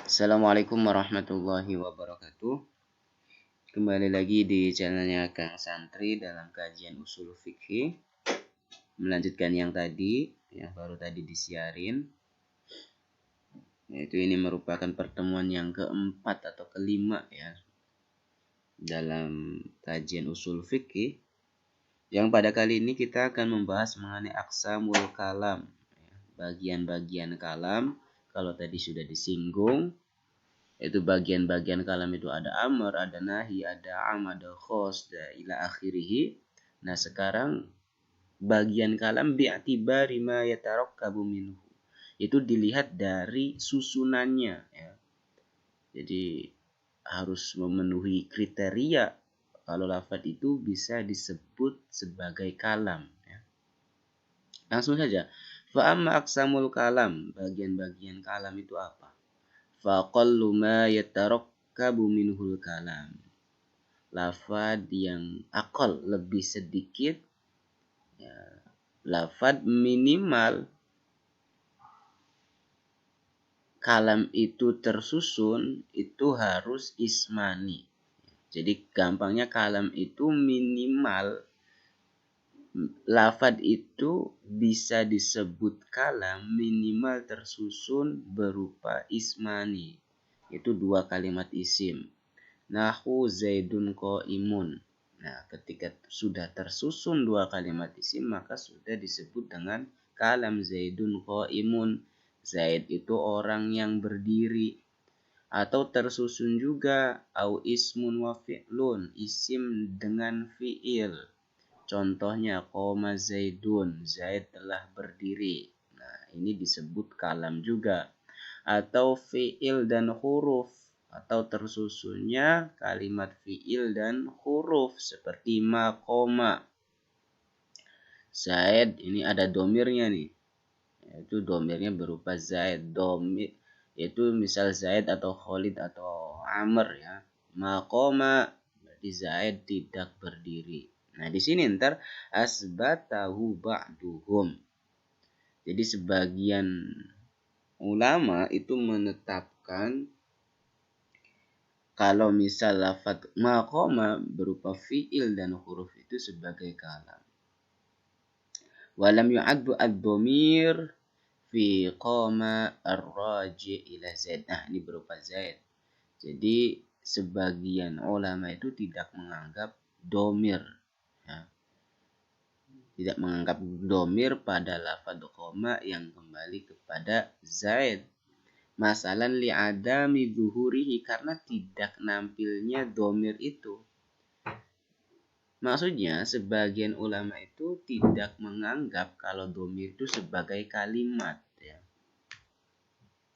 Assalamualaikum warahmatullahi wabarakatuh. Kembali lagi di channelnya Kang Santri dalam kajian usul fikih. Melanjutkan yang tadi, yang baru tadi disiarin. Yaitu ini merupakan pertemuan yang keempat atau kelima ya dalam kajian usul fikih. Yang pada kali ini kita akan membahas mengenai aqsamul kalam, bagian-bagian kalam. Kalau tadi sudah disinggung, itu bagian-bagian kalam itu ada amr, ada nahi, ada am, ada khos, ila akhirih. Nah sekarang bagian kalam bi'tibari ma yatarakkabu minhu. Itu dilihat dari susunannya ya. Jadi harus memenuhi kriteria kalau lafaz itu bisa disebut sebagai kalam ya. Langsung saja. Fa amma aqsamul kalam, bagian-bagian kalam itu apa? Faqallu ma yatarakkabu minhul kalam. Lafaz yang aqal lebih sedikit ya. Lafaz minimal kalam itu tersusun itu harus ismani. Jadi gampangnya kalam itu minimal lafaz itu bisa disebut kalam minimal tersusun berupa ismani. Itu dua kalimat isim. Nahu zaidun qaimun. Nah, ketika sudah tersusun dua kalimat isim maka sudah disebut dengan kalam zaidun qaimun. Zaid itu orang yang berdiri. Atau tersusun juga au ismun wa fi'lun, isim dengan fi'il. Contohnya qoma zaidun, Zaid telah berdiri. Nah, ini disebut kalam juga. Atau fi'il dan huruf, atau tersusunnya kalimat fi'il dan huruf seperti ma qoma. Zaid ini ada domirnya nih. Itu domirnya berupa Zaid. Domir itu misal Zaid atau Khalid atau Amr ya. Ma qoma berarti Zaid tidak berdiri. Nah, di sini ntar asbatahu ba'duhum. Jadi sebagian ulama itu menetapkan kalau misal lafaz maqama berupa fi'il dan huruf itu sebagai kalam. Walam yu'addu ad-dhamir fi qama ar-raji' ila Zaid. Nah, ini berupa Zaid. Jadi sebagian ulama itu tidak menganggap domir ya. Tidak menganggap domir pada lafaz qoma yang kembali kepada Zaid. Masalan li'adami zuhurihi, karena tidak nampilnya domir itu. Maksudnya sebagian ulama itu tidak menganggap kalau domir itu sebagai kalimat ya.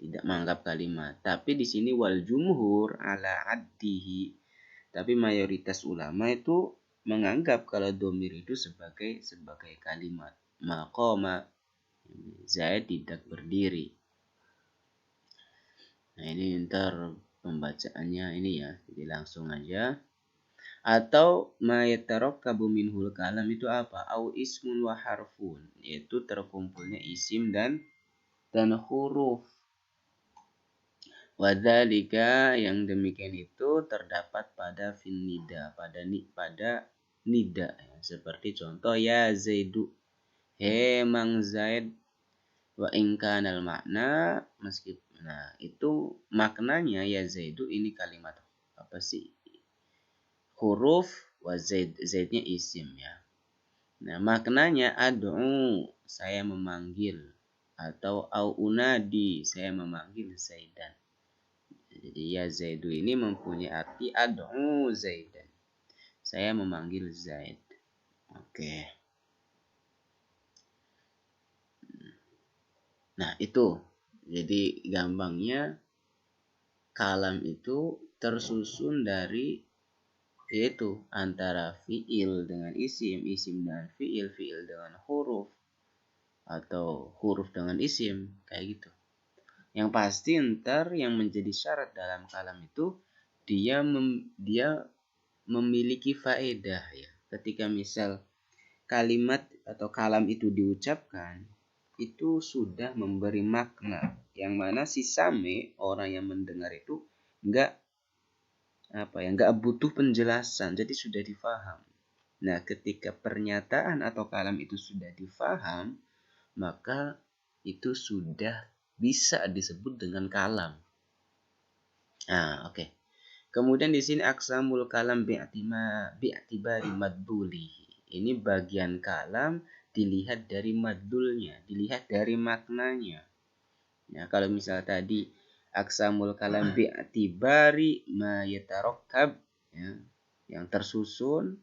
Tidak menganggap kalimat. Tapi di sini wal jumhur ala addihi. Tapi mayoritas ulama itu menganggap kalau domir itu sebagai kalimat. Maqama, Zaid tidak berdiri. Nah, ini ntar pembacaannya ini ya. Jadi langsung aja. Atau ma yatarakkabu minhul kalam itu apa? Au ismun wa harfun, yaitu terkumpulnya isim dan huruf. Wadzalika, yang demikian itu terdapat pada finnida, pada nida ya. Seperti contoh ya Zaidu, he mang Zaid, wa in kanal makna, meskipun nah itu maknanya ya Zaidu ini kalimat apa sih? Huruf, wa Zaidnya isim ya. Nah, maknanya ad'u, saya memanggil, atau au unadi, saya memanggil Zaidan. Jadi ya Zaidu ini mempunyai arti ad'u Zaidan. Saya memanggil Zaid. Oke. Nah, itu. Jadi gampangnya kalam itu tersusun dari yaitu antara fi'il dengan isim, isim dengan fi'il, fi'il dengan huruf, atau huruf dengan isim, kayak gitu. Yang pasti ntar yang menjadi syarat dalam kalam itu dia memiliki faedah ya. Ketika misal kalimat atau kalam itu diucapkan, itu sudah memberi makna, yang mana si sami, orang yang mendengar itu nggak butuh penjelasan, jadi sudah difaham. Nah, ketika pernyataan atau kalam itu sudah difaham, maka itu sudah bisa disebut dengan kalam. Oke. Kemudian di sini aksamul kalam bi'tibari madluli. Ini bagian kalam dilihat dari madlulnya, dilihat dari maknanya. Ya, kalau misal tadi aksamul kalam bi'tibari ma yatarakkab, ya, yang tersusun.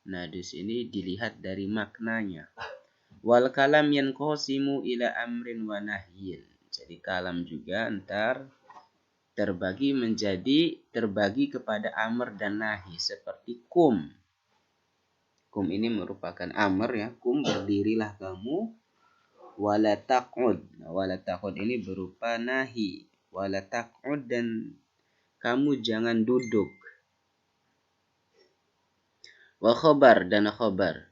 Nah, di sini dilihat dari maknanya. Wal kalam yanqasimu ila amrin wa nahyin. Jadi kalam juga terbagi kepada amr dan nahi, seperti kum. Kum ini merupakan amr, ya. Kum, berdirilah kamu. Wala taq'ud. Wala taq'ud ini berupa nahi. Wala taq'ud, dan kamu jangan duduk. Wa khobar, dan khobar.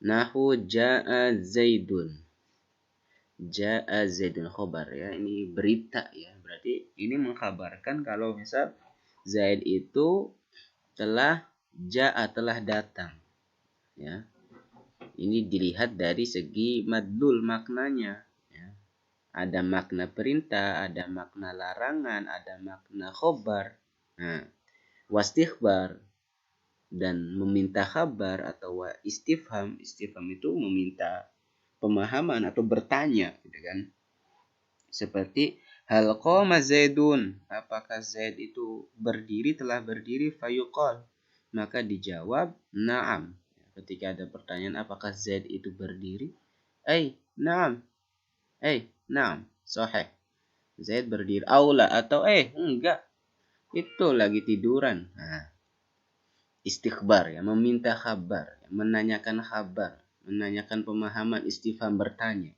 Nahu ja'a zaidun. Ja'a zaidun khobar, ya. Ini berita, ya. Berarti ini mengkhabarkan kalau misal Zaid itu telah datang, ya. Ini dilihat dari segi madlul maknanya, ya. Ada makna perintah, ada makna larangan, ada makna khobar. Nah, wastighbar, dan meminta kabar, atau istifham. Istifham itu meminta pemahaman atau bertanya, gitu kan. Seperti hal qama Zaidun, apakah Zaid itu telah berdiri, fayuqal, maka dijawab na'am. Ketika ada pertanyaan apakah Zaid itu berdiri, na'am, na'am, sahih, Zaid berdiri. Aula, atau enggak, itu lagi tiduran. Nah, istighbar, ya, meminta kabar, menanyakan kabar, menanyakan pemahaman, istifham, bertanya.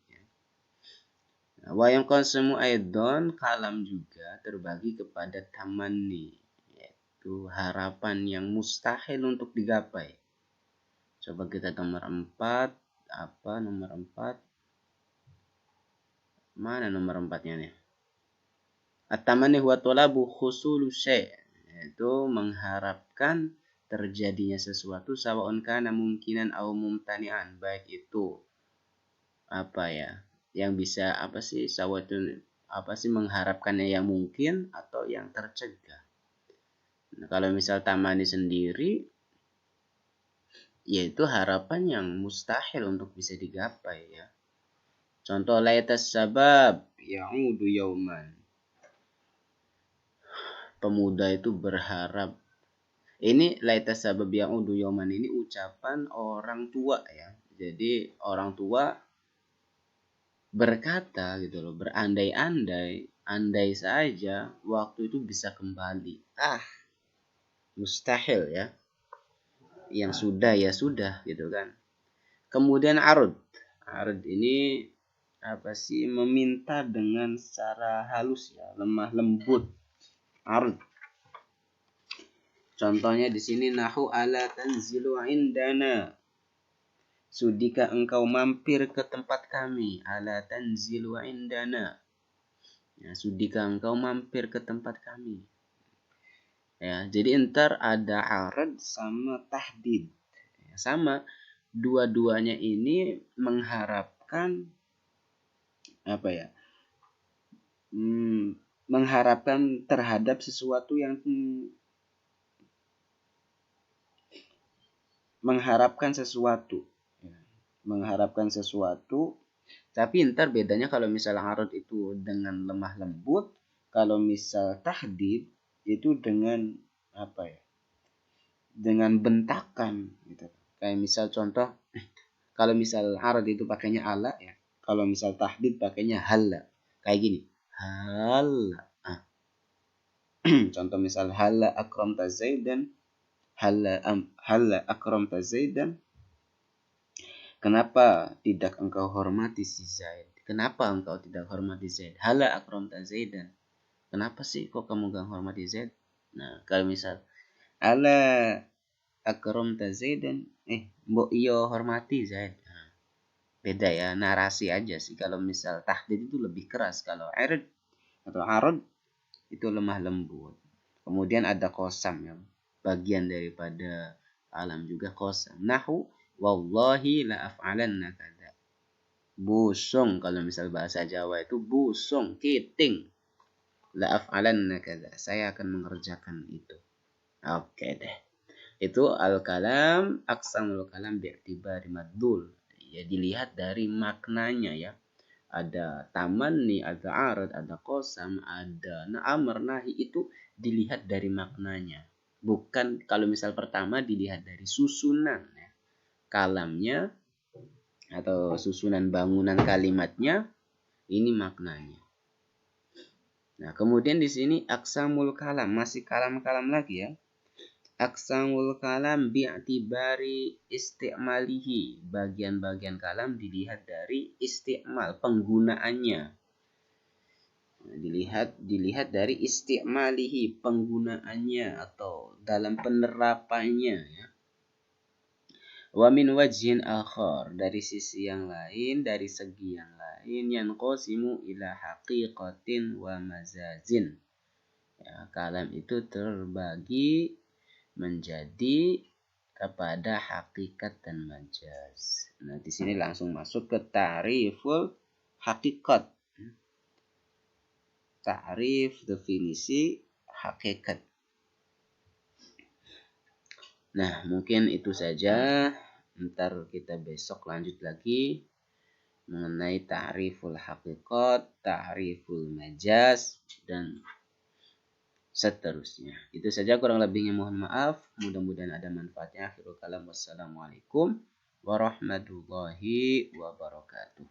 Wa yanqasimu aidon, kalam juga terbagi kepada tamanni, yaitu harapan yang mustahil untuk digapai. Coba kita nomor 4. Nomor 4? Mana nomor 4-nya nih? At-tamanni huwa talabu husulu syai', yaitu mengharapkan terjadinya sesuatu, sawa'un kana mungkinan aw mumtani'an, baik itu yang bisa mengharapkannya yang mungkin atau yang tercegah. Nah, kalau misal tamani sendiri, yaitu harapan yang mustahil untuk bisa digapai, ya. Contoh, laitas sabab ya'udu yauman. Pemuda itu berharap. Ini laitas sabab ya'udu yauman, ini ucapan orang tua, ya. Jadi orang tua berkata gitu loh, berandai-andai, andai saja waktu itu bisa kembali. Mustahil, ya. Yang sudah ya sudah, gitu kan. Kemudian arud ini meminta dengan secara halus, ya, lemah lembut. Arud. Contohnya di sini, nahu ala tanzilu indana. Sudikah engkau mampir ke tempat kami? Ala tanzilu indana. Ya, sudikah engkau mampir ke tempat kami? Ya, jadi entar ada arad sama tahdid. Ya, sama, dua-duanya ini mengharapkan mengharapkan terhadap sesuatu yang mengharapkan sesuatu, tapi ntar bedanya kalau misal arad itu dengan lemah lembut, kalau misal tahdid itu dengan dengan bentakan, gitu. Kayak misal contoh, kalau misal arad itu pakainya ala, ya. Kalau misal tahdid pakainya halla. Kayak gini, halla. Contoh misal halla akramta Zaidan, halla akramta Zaidan. Kenapa tidak engkau hormati si Zaid? Kenapa engkau tidak hormati Zaid? Halla akramta Zaidan. Kenapa sih kok kamu gak hormati Zaid? Nah, kalau misal ala akramta Zaidan, mbok iyo hormati Zaid. beda ya, narasi aja sih. Kalau misal tahdid itu lebih keras, kalau irid atau arad itu lemah lembut. Kemudian ada qasam ya, bagian daripada alam juga qasam. Nahu wallahi la af'alanna kada. Busung, kalau misal bahasa Jawa itu busung, kiting. La af'alanna kada. Saya akan mengerjakan itu. Oke deh. Itu al-kalam, aqsamul kalam bi'tibari madlul. Ya, dilihat dari maknanya ya. Ada tamanni, ada arad, ada qasam, ada amr, nahi, itu dilihat dari maknanya. Bukan kalau misal pertama dilihat dari susunan ya, kalamnya atau susunan bangunan kalimatnya, ini maknanya. Nah, kemudian di sini aqsamul kalam, masih kalam-kalam lagi ya. Aqsamul kalam bi'tibari isti'malihi. Bagian-bagian kalam dilihat dari isti'mal, penggunaannya. Nah, dilihat dari isti'malihi, penggunaannya atau dalam penerapannya ya. Wa min wajhin akhar, dari sisi yang lain, dari segi yang lain, yanqasimu ila haqiqatin wa mazazin. Ya, kalam itu terbagi menjadi kepada hakikat dan majaz. Nah, di sini langsung masuk ke ta'riful hakikat. Ta'rif, definisi hakikat. Nah, mungkin itu saja. Ntar kita besok lanjut lagi mengenai ta'riful hakikat, ta'riful majaz, dan seterusnya. Itu saja, kurang lebihnya mohon maaf. Mudah-mudahan ada manfaatnya. Akhirul kalam, wassalamualaikum warahmatullahi wabarakatuh.